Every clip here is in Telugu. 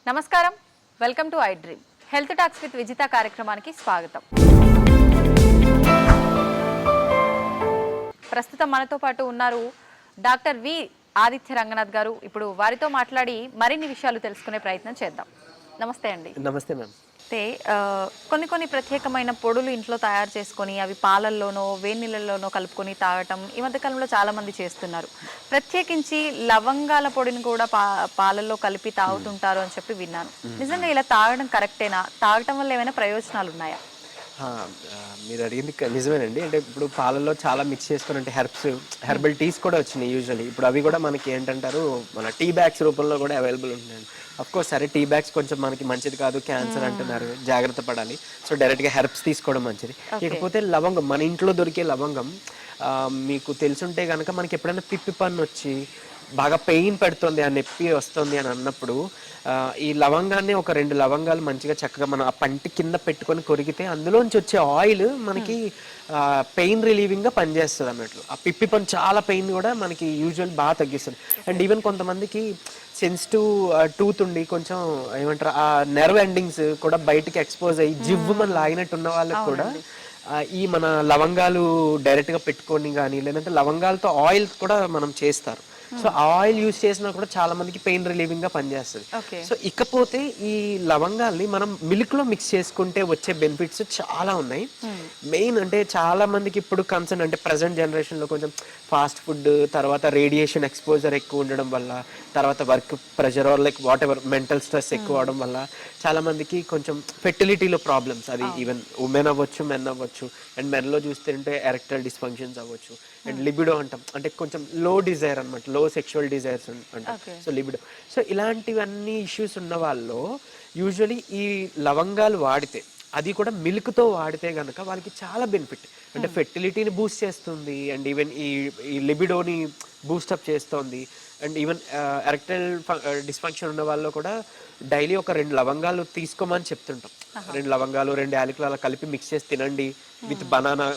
నమస్కారం, welcome to I dream. Health talks with Vijitha కార్యక్రమానికి స్వాగతం. ప్రస్తుతం మనతో పాటు ఉన్నారు డాక్టర్ వి ఆదిత్య రంగనాథ్ గారు. ఇప్పుడు వారితో మాట్లాడి మరిన్ని విషయాలు తెలుసుకునే ప్రయత్నం చేద్దాం. నమస్తే అండి. నమస్తే మ్యామ్. అయితే కొన్ని ప్రత్యేకమైన పొడులు ఇంట్లో తయారు చేసుకొని అవి పాలల్లోనో వేడి నీళ్ళల్లోనో కలుపుకొని తాగటం ఈ మధ్యకాలంలో చాలామంది చేస్తున్నారు. ప్రత్యేకించి లవంగాల పొడిని కూడా పాలల్లో కలిపి తాగుతుంటారు అని చెప్పి విన్నాను. నిజంగా ఇలా తాగడం కరెక్టేనా? తాగటం వల్ల ఏమైనా ప్రయోజనాలు ఉన్నాయా? మీరు అడిగింది నిజమేనండి. అంటే ఇప్పుడు పాలల్లో చాలా మిక్స్ చేసుకుని అంటే హెర్బల్ టీస్ కూడా వచ్చినాయి యూజువల్లీ. ఇప్పుడు అవి కూడా మనకి ఏంటంటారు, మన టీ బ్యాగ్స్ రూపంలో కూడా అవైలబుల్ ఉంటున్నాయి. అఫ్కోర్స్ సరే, టీ బ్యాగ్స్ కొంచెం మనకి మంచిది కాదు, క్యాన్సర్ అంటున్నారు, జాగ్రత్త పడాలి. సో డైరెక్ట్గా హెర్బ్స్ తీసుకోవడం మంచిది. ఇకపోతే లవంగం, మన ఇంట్లో దొరికే లవంగం మీకు తెలుసుంటే కనుక, మనకి ఎప్పుడైనా పిప్పి పన్ను వచ్చి బాగా పెయిన్ పెడుతుంది, ఆ నొప్పి వస్తుంది అని అన్నప్పుడు ఈ లవంగాన్ని ఒక 2 లవంగాలు మంచిగా చక్కగా మనం ఆ పంటి కింద పెట్టుకొని కొరికితే అందులోంచి వచ్చే ఆయిల్ మనకి పెయిన్ రిలీవింగ్గా పనిచేస్తుంది అన్నట్లు. ఆ పిప్పి పన్ను చాలా పెయిన్ కూడా మనకి యూజువల్ బాగా తగ్గిస్తుంది. అండ్ ఈవెన్ కొంతమందికి సెన్సిటివ్ టూత్ ఉండి కొంచెం ఏమంటారు, ఆ నెర్వ్ ఎండింగ్స్ కూడా బయటికి ఎక్స్పోజ్ అయ్యి జివ్వు మన లాగినట్టు ఉన్న వాళ్ళకి కూడా ఈ మన లవంగాలు డైరెక్ట్గా పెట్టుకొని కానీ, లేదంటే లవంగాలతో ఆయిల్ కూడా మనం చేస్తారు. సో ఆయిల్ యూజ్ చేసినా కూడా చాలా మందికి పెయిన్ రిలీవింగ్ గా పనిచేస్తుంది. సో ఇకపోతే ఈ లవంగాల్ని మనం మిల్క్ లో మిక్స్ చేసుకుంటే వచ్చే బెనిఫిట్స్ చాలా ఉన్నాయి. మెయిన్ అంటే చాలా మందికి ఇప్పుడు కన్సర్న్ అంటే ప్రజెంట్ జనరేషన్ లో కొంచెం ఫాస్ట్ ఫుడ్, తర్వాత రేడియేషన్ ఎక్స్పోజర్ ఎక్కువ ఉండడం వల్ల, తర్వాత work pressure or like whatever mental stress ఎక్కువ అవడం వల్ల చాలా మందికి కొంచెం ఫెర్టిలిటీలో ప్రాబ్లమ్స్, అది ఈవెన్ ఉమెన్ అవ్వచ్చు, మెన్ అవ్వచ్చు. అండ్ మెన్లో చూస్తుంటే ఎరెక్టైల్ డిస్ఫంక్షన్స్ అవ్వచ్చు. అండ్ లిబిడో అంటాం, అంటే కొంచెం లో డిజైర్ అనమాట, లో సెక్షువల్ డిజైర్స్ అంటాం. So libido. సో ఇలాంటివన్నీ ఇష్యూస్ ఉన్న వాళ్ళు యూజువలీ ఈ లవంగాలు వాడితే, అది కూడా మిల్క్తో వాడితే కనుక వాళ్ళకి చాలా బెనిఫిట్. అంటే ఫెర్టిలిటీని బూస్ట్ చేస్తుంది, అండ్ ఈవెన్ ఈ లిబిడోని బూస్టప్ చేస్తుంది. అండ్ ఈవెన్ ఎరెక్టైల్ డిస్ఫంక్షన్ ఉన్న వాళ్ళు కూడా డైలీ ఒక 2 లవంగాలు తీసుకోమని చెప్తుంటాం. 2 లవంగాలు 2 యాలకులు అలా కలిపి మిక్స్ చేసి తినండి విత్ బనానా,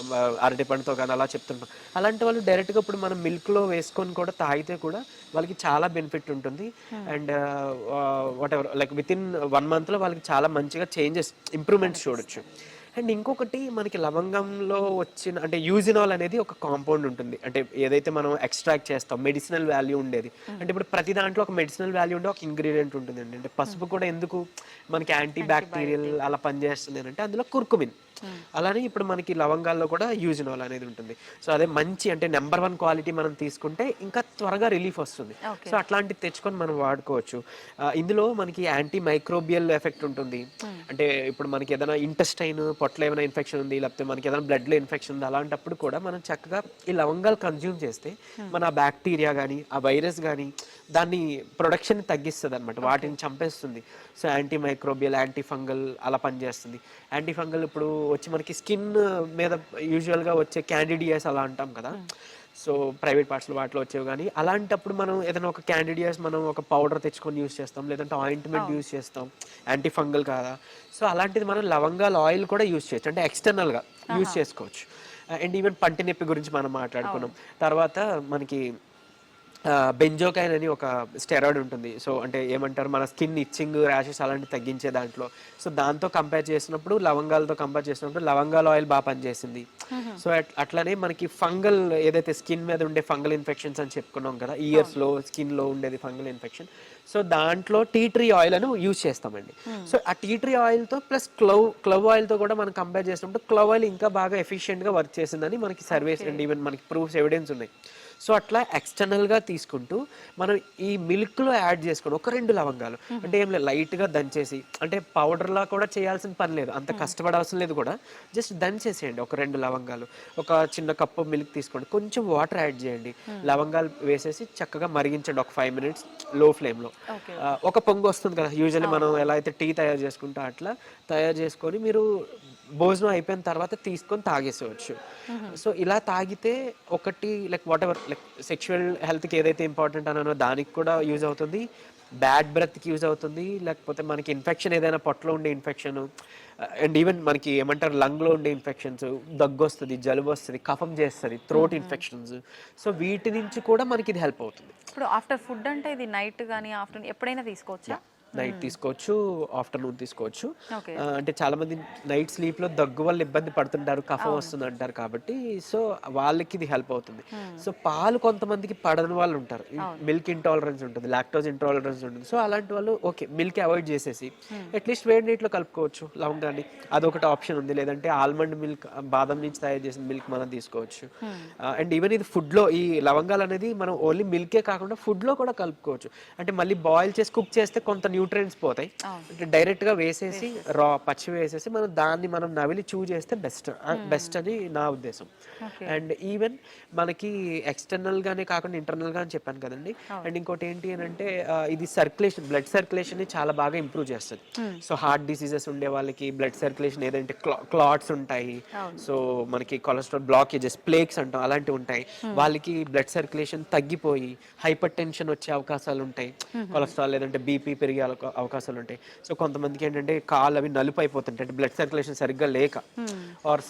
అరటిపండుతో కానీ అలా చెప్తుంటాం. అలాంటి వాళ్ళు డైరెక్ట్గా ఇప్పుడు మనం మిల్క్లో వేసుకొని కూడా తాగితే కూడా వాళ్ళకి చాలా బెనిఫిట్ ఉంటుంది. And what ever like with in 1 monthలో వాళ్ళకి చాలా మంచిగా చేంజెస్, ఇంప్రూవ్మెంట్స్ చూడొచ్చు. అండ్ ఇంకొకటి, మనకి లవంగంలో వచ్చిన అంటే యూజినాల్ అనేది ఒక కాంపౌండ్ ఉంటుంది. అంటే ఏదైతే మనం ఎక్స్ట్రాక్ట్ చేస్తాం, మెడిసినల్ వాల్యూ ఉండేది. అంటే ఇప్పుడు ప్రతి దాంట్లో ఒక మెడిసినల్ వాల్యూ ఉండే ఒక ఇంగ్రీడియంట్ ఉంటుందండి. అంటే పసుపు కూడా ఎందుకు మనకి యాంటీ బ్యాక్టీరియల్ అలా పనిచేస్తుంది అంటే అందులో కుర్కుమిన్. అలానే ఇప్పుడు మనకి లవంగాల్లో కూడా యూజినాల్ అనేది ఉంటుంది. సో అదే మంచి అంటే నెంబర్ 1 క్వాలిటీ మనం తీసుకుంటే ఇంకా త్వరగా రిలీఫ్ వస్తుంది. సో అట్లాంటివి తెచ్చుకొని మనం వాడుకోవచ్చు. ఇందులో మనకి యాంటీ మైక్రోబియల్ ఎఫెక్ట్ ఉంటుంది. అంటే ఇప్పుడు మనకి ఏదైనా ఇంటెస్టైన్, పొట్టలో ఏమైనా ఇన్ఫెక్షన్ ఉంది, లేకపోతే మనకి ఏదైనా బ్లడ్లో ఇన్ఫెక్షన్ ఉంది, అలాంటప్పుడు కూడా మనం చక్కగా ఈ లవంగాలు కన్జ్యూమ్ చేస్తే మన బ్యాక్టీరియా కానీ, ఆ వైరస్ కానీ దాన్ని ప్రొడక్షన్ తగ్గిస్తుంది అనమాట, వాటిని చంపేస్తుంది. So anti microbial, anti fungal అలా పనిచేస్తుంది. యాంటీ ఫంగల్ ఇప్పుడు వచ్చి మనకి స్కిన్ మీద యూజువల్గా వచ్చే క్యాండిడియాస్ అలా అంటాం కదా, సో ప్రైవేట్ పార్ట్స్లో వాటిలో వచ్చేవి. కానీ అలాంటప్పుడు మనం ఏదైనా ఒక క్యాండిడియాస్ మనం ఒక పౌడర్ తెచ్చుకొని యూస్ చేస్తాం, లేదంటే ఆయింట్మెంట్ యూస్ చేస్తాం, యాంటీ ఫంగల్ కాదా. సో అలాంటిది మనం లవంగాల ఆయిల్ కూడా యూస్ చేయొచ్చు, అంటే ఎక్స్టర్నల్గా యూస్ చేసుకోవచ్చు. అండ్ ఈవెన్ పంటి నొప్పి గురించి మనం మాట్లాడుకున్నాం. తర్వాత మనకి బెంజోకైన్ అని ఒక స్టెరాయిడ్ ఉంటుంది. సో అంటే ఏమంటారు, మన స్కిన్ ఇచ్చింగ్, ర్యాషెస్ అలాంటివి తగ్గించే దాంట్లో. సో దాంతో కంపేర్ చేసినప్పుడు, లవంగాలతో కంపేర్ చేసినప్పుడు లవంగాల ఆయిల్ బాగా పనిచేసింది. సో అట్లానే మనకి ఫంగల్, ఏదైతే స్కిన్ మీద ఉండే ఫంగల్ ఇన్ఫెక్షన్స్ అని చెప్పుకున్నాం కదా, ఇయర్స్లో స్కిన్లో ఉండేది ఫంగల్ ఇన్ఫెక్షన్. సో దాంట్లో టీ ట్రీ ఆయిల్ అని యూజ్ చేస్తామండి. సో ఆ టీ ట్రీ ఆయిల్తో ప్లస్ క్లవ్ ఆయిల్తో కూడా మనం కంపేర్ చేసినప్పుడు క్లవ్ ఆయిల్ ఇంకా బాగా ఎఫిషియెంట్గా వర్క్ చేసిందని మనకి సర్వేస్ అండ్ ఈవెన్ మనకి ప్రూఫ్స్, ఎవిడెన్స్ ఉన్నాయి. సో అట్లా ఎక్స్టర్నల్గా తీసుకుంటూ మనం ఈ మిల్క్లో యాడ్ చేసుకొని ఒక 2 లవంగాలు, అంటే ఏం లేదు, లైట్గా దంచేసి, అంటే పౌడర్లా కూడా చేయాల్సిన పని లేదు, అంత కష్టపడాల్సిన లేదు కూడా, జస్ట్ దంచేసేయండి. ఒక 2 లవంగాలు, ఒక చిన్న కప్పు మిల్క్ తీసుకోండి, కొంచెం వాటర్ యాడ్ చేయండి, లవంగాలు వేసేసి చక్కగా మరిగించండి ఒక 5 minutes లో ఫ్లేమ్లో. ఒక పొంగు వస్తుంది కదా, యూజువల్లీ మనం ఎలా అయితే టీ తయారు చేసుకుంటా అట్లా తయారు చేసుకొని మీరు భోజనం అయిపోయిన తర్వాత తీసుకొని తాగేసేవచ్చు. సో ఇలా తాగితే ఒకటి like what ever like sexual హెల్త్కి ఏదైతే ఇంపార్టెంట్ అనో దానికి కూడా యూజ్ అవుతుంది, బ్యాడ్ బ్రెత్కి యూజ్ అవుతుంది, లేకపోతే మనకి ఇన్ఫెక్షన్ ఏదైనా పొట్టలో ఉండే ఇన్ఫెక్షన్, అండ్ ఈవెన్ మనకి ఏమంటారు లంగ్లో ఉండే ఇన్ఫెక్షన్స్, దగ్గు వస్తుంది, జలుబు వస్తుంది, కఫం చేస్తుంది, థ్రోట్ ఇన్ఫెక్షన్స్. సో వీటి నుంచి కూడా మనకి ఇది హెల్ప్ అవుతుంది. ఇప్పుడు ఆఫ్టర్ ఫుడ్ అంటే ఇది నైట్ కానీ ఆఫ్టర్నూన్ ఎప్పుడైనా తీసుకోవచ్చా? నైట్ తీసుకోవచ్చు, ఆఫ్టర్నూన్ తీసుకోవచ్చు. ఓకే. అంటే చాలా మంది నైట్ స్లీప్ లో దగ్గు వల్ల ఇబ్బంది పడుతుంటారు, కఫం వస్తుంది అంటారు కాబట్టి సో వాళ్ళకి ఇది హెల్ప్ అవుతుంది. సో పాలు కొంతమందికి పడని వాళ్ళు ఉంటారు, మిల్క్ ఇంటాలరెన్స్ ఉంటుంది, లాక్టోజ్ ఇంటాలరెన్స్ ఉంటుంది. సో అలాంటి వాళ్ళు ఓకే మిల్క్ అవాయిడ్ చేసేసి అట్లీస్ట్ వేడి నీటిలో కలుపుకోవచ్చు లవంగాన్ని, అదొకటి ఆప్షన్ ఉంది. లేదంటే ఆల్మండ్ మిల్క్, బాదం నుంచి తయారు చేసిన మిల్క్ మనం తీసుకోవచ్చు. అండ్ ఈవెన్ ఇది ఫుడ్ లో ఈ లవంగాలు అనేది మనం ఓన్లీ మిల్కే కాకుండా ఫుడ్ లో కూడా కలుపుకోవచ్చు. అంటే మళ్ళీ బాయిల్ చేసి కుక్ చేస్తే కొంత న్యూట్రియంట్స్ పోతాయి, అంటే డైరెక్ట్ గా వేసేసి రా పచ్చి వేసేసి మనం నవిలి చూ చేస్తే బెస్ట్ అని నా ఉద్దేశం. అండ్ ఈవెన్ మనకి ఎక్స్టర్నల్ గానే కాకుండా ఇంటర్నల్ గా అని చెప్పాను కదండి. అండ్ ఇంకోటి ఏంటి అని అంటే ఇది సర్క్యులేషన్, బ్లడ్ సర్క్యులేషన్ ని చాలా బాగా ఇంప్రూవ్ చేస్తుంది. సో హార్ట్ డిసీజెస్ ఉండే వాళ్ళకి బ్లడ్ సర్క్యులేషన్, ఏదంటే క్లాట్స్ ఉంటాయి, సో మనకి కొలెస్ట్రాల్ బ్లాకేజెస్, ప్లేక్స్ అంటాం అలాంటివి ఉంటాయి, వాళ్ళకి బ్లడ్ సర్క్యులేషన్ తగ్గిపోయి హైపర్ టెన్షన్ వచ్చే అవకాశాలు ఉంటాయి, కొలెస్ట్రాల్ లేదంటే బీపీ పెరిగే అవకాశాలు ఉంటాయి. సో కొంతమందికి ఏంటంటే కాళ్ళు అవి నలుపు అయిపోతుంటాయి, అంటే బ్లడ్ సర్క్యులేషన్ సరిగ్గా లేక, ఆర్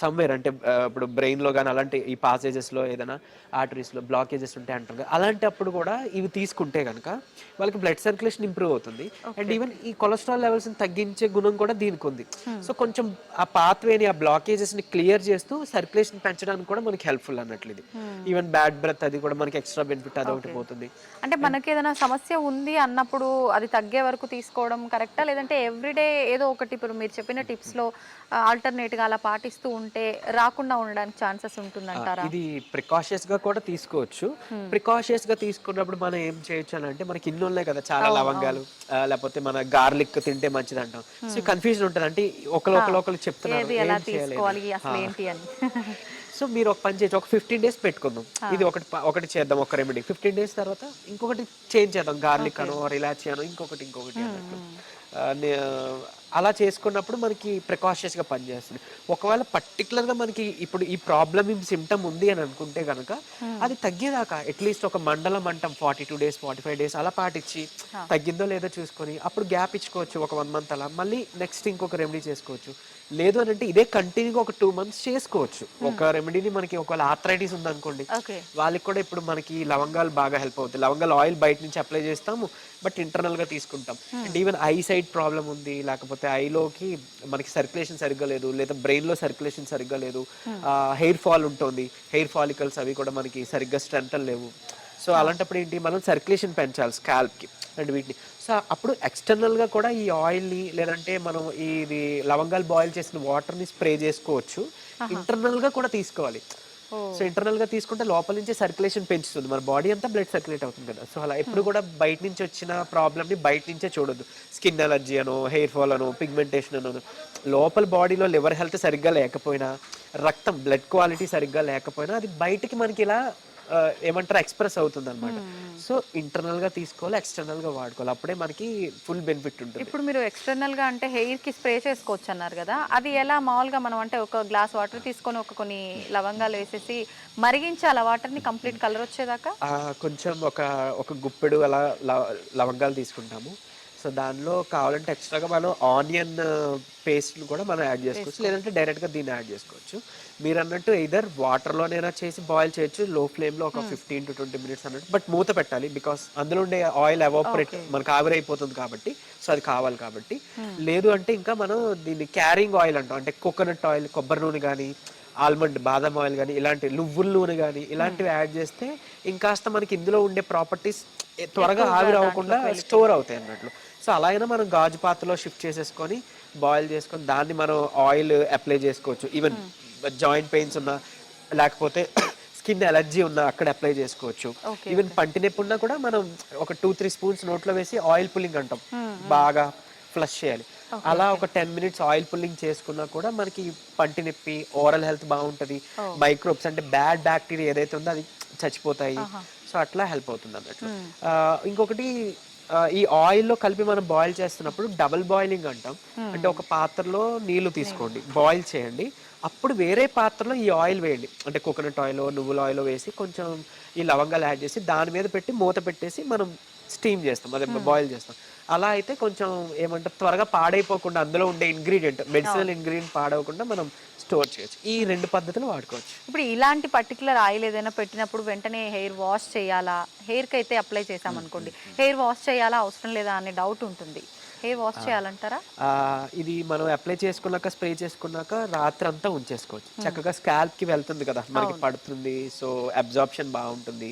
సమ్వేర్ అంటే ఇప్పుడు బ్రెయిన్ లో కానీ అలాంటి ఈ పాసేజెస్ లో ఏదైనా ఆర్టరీస్ లో బ్లాకేజెస్ ఉంటాయి అంటారు కదా, అలాంటప్పుడు కూడా ఇవి తీసుకుంటే కనుక వాళ్ళకి బ్లడ్ సర్క్యులేషన్ ఇంప్రూవ్ అవుతుంది. అండ్ ఈవెన్ ఈ కొలెస్ట్రాల్ లెవెల్స్ ని తగ్గించే గుణం కూడా దీనికి ఉంది. సో కొంచెం ఆ పాత్వేని, ఆ బ్లాకేజెస్ ని క్లియర్ చేస్తూ సర్క్యులేషన్ పెంచడానికి కూడా మనకి హెల్ప్ఫుల్ అన్నట్లు ఇది. ఈవెన్ బ్యాడ్ బ్రెత్ అది కూడా మనకి ఎక్స్ట్రా బెనిఫిట్ అదొకటి పోతుంది. అంటే మనకి ఏదైనా సమస్య ఉంది అన్నప్పుడు అది తగ్గే వరకు తీసుకోవడం కరెక్టా, లేదంటే ఎవ్రీడే ఏదో ఒకటి ఇప్పుడు మీరు చెప్పిన టిప్స్ లో ఆల్టర్నేట్ గా అలా పాటిస్తూ ఉంటే రాకుండా ఉండడానికి ఛాన్సెస్ ఉంటుందంటారా? ఇది ప్రికాషియస్ గా కూడా తీసుకోవచ్చు. ప్రికాషియస్ గా తీసుకున్నప్పుడు మనం ఏం చేయొచ్చు అని అంటే, మనకి ఇన్ని ఉన్నాయి కదా చాలా లవంగాలు, లేకపోతే మన గార్లిక్ తింటే మంచిది అంటాం. సో కన్ఫ్యూజన్ ఉంటుంది, అంటే ఒకరు చెప్తున్నారు ఎలా ఏం తీసుకోవాలి చేయాలి. అసలు ఏంటి అని. సో మీరు ఒక పని చేయొచ్చు, ఒక 15 days పెట్టుకుందాం, ఇది ఒకటి చేద్దాం, ఒక రెమెడీ. 15 days తర్వాత ఇంకొకటి చేంజ్ చేద్దాం, గార్లిక్ అనో రిలాక్స్ అనో ఇంకొకటి అన్నట్టు. అలా చేసుకున్నప్పుడు మనకి ప్రికాషియస్గా పనిచేస్తుంది. ఒకవేళ పర్టికులర్గా మనకి ఇప్పుడు ఈ ప్రాబ్లమ్ సిమ్టమ్ ఉంది అని అనుకుంటే కనుక అది తగ్గేదాకా అట్లీస్ట్ ఒక మండలం అంటాం 42 days 45 days అలా పాటించి తగ్గిందో లేదో చూసుకొని అప్పుడు గ్యాప్ ఇచ్చుకోవచ్చు, ఒక 1 month అలా మళ్ళీ నెక్స్ట్ ఇంకొక రెమెడీ చేసుకోవచ్చు. లేదు అని అంటే ఇదే కంటిన్యూగా ఒక 2 months చేసుకోవచ్చు. ఒక రెమెడీని మనకి ఒకవేళ ఆర్థరైటిస్ ఉందనుకోండి, వాళ్ళకి కూడా ఇప్పుడు మనకి లవంగాలు బాగా హెల్ప్ అవుతాయి. లవంగాలు ఆయిల్ బయట నుంచి అప్లై చేస్తాము, బట్ ఇంటర్నల్ గా తీసుకుంటాం. And even I side problem ఉంది, లేకపోతే ఐలోకి మనకి సర్క్యులేషన్ సరిగ్గా లేదు, లేదా బ్రెయిన్ లో సర్క్యులేషన్ సరిగ్గా లేదు, హెయిర్ ఫాల్ ఉంటుంది, హెయిర్ ఫాలికల్స్ అవి కూడా మనకి సరిగ్గా స్ట్రెంత్ లేవు. సో అలాంటప్పుడు ఏంటి, మనం సర్క్యులేషన్ పెంచాలి స్కాల్ప్ కి అండ్ వీటిని. సో అప్పుడు ఎక్స్టర్నల్ గా కూడా ఈ ఆయిల్ ని, లేదంటే మనం ఇది లవంగాలు బాయిల్ చేసిన వాటర్ ని స్ప్రే చేసుకోవచ్చు. ఇంటర్నల్ గా కూడా తీసుకోవాలి. సో ఇంటర్నల్ గా తీసుకుంటే లోపల నుంచి సర్క్యులేషన్ పెంచుతుంది, మన బాడీ అంతా బ్లడ్ సర్క్యులేట్ అవుతుంది కదా. సో అలా ఎప్పుడు కూడా బయట నుంచి వచ్చిన ప్రాబ్లమ్ ని బయట నుంచే చూడొద్దు. స్కిన్ అలర్జీ అనో, హెయిర్ ఫాల్ అనో, పిగ్మెంటేషన్ అనో, లోపల బాడీలో లివర్ హెల్త్ సరిగ్గా లేకపోయినా, రక్తం బ్లడ్ క్వాలిటీ సరిగ్గా లేకపోయినా అది బయటికి మనకి ఇలా ఏమంటారు ఎక్స్ప్రెస్ అవుతుంది అనమాట. సో ఇంటర్నల్ గా తీసుకోవాలి, ఎక్స్టర్నల్ గా వాడుకోవాలి, అప్పుడే మనకి ఫుల్ బెనిఫిట్ ఉంటుంది. ఇప్పుడు మీరు ఎక్స్టర్నల్ గా అంటే హెయిర్ కి స్ప్రే చేసుకోవచ్చు అన్నారు కదా, అది ఎలా మామూలుగా మనం అంటే ఒక గ్లాస్ వాటర్ తీసుకొని కొన్ని లవంగాలు వేసేసి మరిగించాలి ఆ వాటర్ ని కంప్లీట్ కలర్ వచ్చేదాకా? కొంచెం ఒక గుప్పెడు అలా లవంగాలు తీసుకుంటాము. సో దానిలో కావాలంటే ఎక్స్ట్రాగా మనం ఆనియన్ పేస్ట్ కూడా మనం యాడ్ చేసుకోవచ్చు, లేదంటే డైరెక్ట్గా దీన్ని యాడ్ చేసుకోవచ్చు. మీరు అన్నట్టు ఇదర్ వాటర్లోనైనా చేసి బాయిల్ చేయొచ్చు, లో ఫ్లేమ్లో ఒక 15 to 20 minutes అన్నట్టు, బట్ మూత పెట్టాలి, బికాస్ అందులో ఉండే ఆయిల్ ఎవాపరేట్ మనకు ఆవిరైపోతుంది కాబట్టి. సో అది కావాలి కాబట్టి. లేదు అంటే ఇంకా మనం దీన్ని క్యారింగ్ ఆయిల్ అంటాం, అంటే కోకోనట్ ఆయిల్, కొబ్బరి నూనె కానీ, ఆల్మండ్ బాదం ఆయిల్ కానీ, ఇలాంటి నువ్వుల నూనె కానీ ఇలాంటివి యాడ్ చేస్తే ఇంకాస్త మనకి ఇందులో ఉండే ప్రాపర్టీస్ త్వరగా ఆవిరి అవ్వకుండా స్టోర్ అవుతాయి అన్నట్లు. సో అలా అయినా మనం గాజు పాత్రలో షిఫ్ట్ చేసేసుకొని బాయిల్ చేసుకొని దాన్ని మనం ఆయిల్ అప్లై చేసుకోవచ్చు. ఈవెన్ జాయింట్ పెయిన్స్ ఉన్నా, లేకపోతే స్కిన్ అలర్జీ ఉన్నా అక్కడ అప్లై చేసుకోవచ్చు. ఈవెన్ పంటి నొప్పి ఉన్నా కూడా మనం ఒక 2-3 spoons నోట్లో వేసి ఆయిల్ పుల్లింగ్ అంటాం, బాగా ఫ్లష్ చేయాలి. అలా ఒక 10 minutes ఆయిల్ పుల్లింగ్ చేసుకున్నా కూడా మనకి పంటి నొప్పి, ఓరల్ హెల్త్ బాగుంటది, మైక్రోబ్స్ అంటే బ్యాడ్ బ్యాక్టీరియా ఏదైతే ఉందో అది చచ్చిపోతాయి. సో అట్లా హెల్ప్ అవుతుంది అన్నట్లు. ఇంకొకటి ఈ ఆయిల్లో కలిపి మనం బాయిల్ చేస్తున్నప్పుడు డబుల్ బాయిలింగ్ అంటాం, అంటే ఒక పాత్రలో నీళ్లు తీసుకోండి, బాయిల్ చేయండి, అప్పుడు వేరే పాత్రలో ఈ ఆయిల్ వేయండి, అంటే కోకోనట్ ఆయిల్, నువ్వుల ఆయిల్ వేసి కొంచెం ఈ లవంగాలు యాడ్ చేసి దాని మీద పెట్టి మూత పెట్టేసి మనం స్టీమ్ చేస్తాం, అదే బాయిల్ చేస్తాం. అలా అయితే కొంచెం ఏమంటారు త్వరగా పాడైపోకుండా అందులో ఉండే ఇంగ్రీడియంట్, మెడిసినల్ ఇంగ్రీడియంట్ పాడవకుండా మనం స్టోర్ చేయొచ్చు. ఈ 2 పద్ధతులు వాడుకోవచ్చు. ఇప్పుడు ఇలాంటి పర్టికులర్ ఆయిల్ ఏదైనా పెట్టినప్పుడు వెంటనే హెయిర్ వాష్ చేయాలా? హెయిర్కి అయితే అప్లై చేసామనుకోండి, హెయిర్ వాష్ చేయాలా అవసరం లేదా అనే డౌట్ ఉంటుంది. హెయిర్ వాష్ చేయాలంటారా? ఇది మనం అప్లై చేసుకున్నాక, స్ప్రే చేసుకున్నాక రాత్రంతా ఉంచేసుకోవచ్చు. చక్కగా స్కాల్ప్కి వెళ్తుంది కదా, మనకి పడుతుంది. సో అబ్జార్ప్షన్ బాగుంటుంది.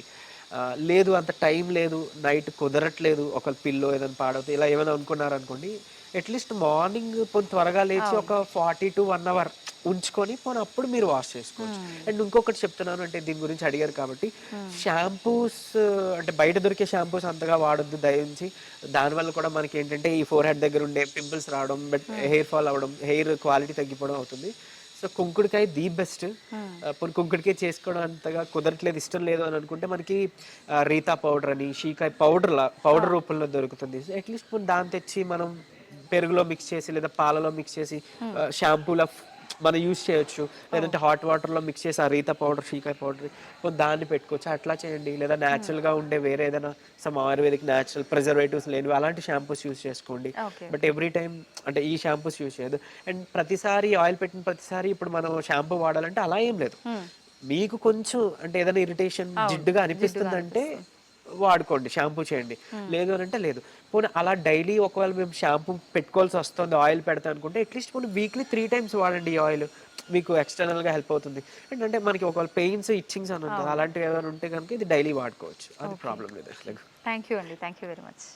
లేదు అంత టైం లేదు, నైట్ కుదరట్లేదు, ఒక పిల్లో ఏదైనా పాడవుతుంది ఇలా ఏమైనా అనుకున్నారనుకోండి, అట్లీస్ట్ మార్నింగ్ పోనీ త్వరగా లేచి ఒక 40 to 1 hour ఉంచుకొని పోనీ అప్పుడు మీరు వాష్ చేసుకోవచ్చు. అండ్ ఇంకొకటి చెప్తున్నాను, అంటే దీని గురించి అడిగారు కాబట్టి, షాంపూస్ అంటే బయట దొరికే షాంపూస్ అంతగా వాడొద్దు దయించి. దానివల్ల కూడా మనకి ఏంటంటే ఈ ఫోర్ హెడ్ దగ్గర ఉండే పింపుల్స్ రావడం, బట్ హెయిర్ ఫాల్ అవ్వడం, హెయిర్ క్వాలిటీ తగ్గిపోవడం అవుతుంది. సో కుంకుడుకాయ ది బెస్ట్. పోనీ కుంకుడుకాయ చేసుకోవడం అంతగా కుదరట్లేదు, ఇష్టం లేదు అని అనుకుంటే మనకి రీతా పౌడర్ అని షీకాయ పౌడర్ రూపంలో దొరుకుతుంది. అట్లీస్ట్ పోనీ దాన్ని తెచ్చి మనం పెరుగులో మిక్స్ చేసి లేదా పాలలో మిక్స్ చేసి షాంపూలో మనం యూజ్ చేయొచ్చు. లేదంటే హాట్ వాటర్లో మిక్స్ చేసి ఆ రీతా పౌడర్, షీకాయ పౌడర్ దాన్ని పెట్టుకోవచ్చు. అట్లా చేయండి. లేదా న్యాచురల్గా ఉండే వేరే ఏదైనా సమ్ ఆయుర్వేదిక్ న్యాచురల్ ప్రిజర్వేటివ్స్ లేనివి అలాంటి షాంపూస్ యూజ్ చేసుకోండి. బట్ ఎవ్రీ టైం అంటే ఈ షాంపూస్ యూజ్ చేయదు. అండ్ ప్రతిసారి ఆయిల్ పెట్టిన ప్రతిసారి ఇప్పుడు మనం షాంపూ వాడాలంటే అలా ఏం లేదు. మీకు కొంచెం అంటే ఏదైనా ఇరిటేషన్ జిడ్డుగా అనిపిస్తుందంటే వాడుకోండి, షాంపూ చేయండి. లేదు అని అంటే లేదు. పోనీ అలా డైలీ ఒకవేళ మేము షాంపూ పెట్టుకోవాల్సి వస్తుంది, ఆయిల్ పెడతా అనుకుంటే అట్లీస్ట్ పోనీ వీక్లీ 3 times వాడండి ఈ ఆయిల్. మీకు ఎక్స్టర్నల్గా హెల్ప్ అవుతుంది. ఏంటంటే మనకి ఒకవేళ పెయిన్స్, ఇచ్చింగ్స్ అని ఉంటుంది, అలాంటివి ఏమైనా ఉంటే కనుక ఇది డైలీ వాడుకోవచ్చు. అది ప్రాబ్లం లేదు అసలు. థ్యాంక్ యూ అండి, థ్యాంక్ యూ వెరీ మచ్.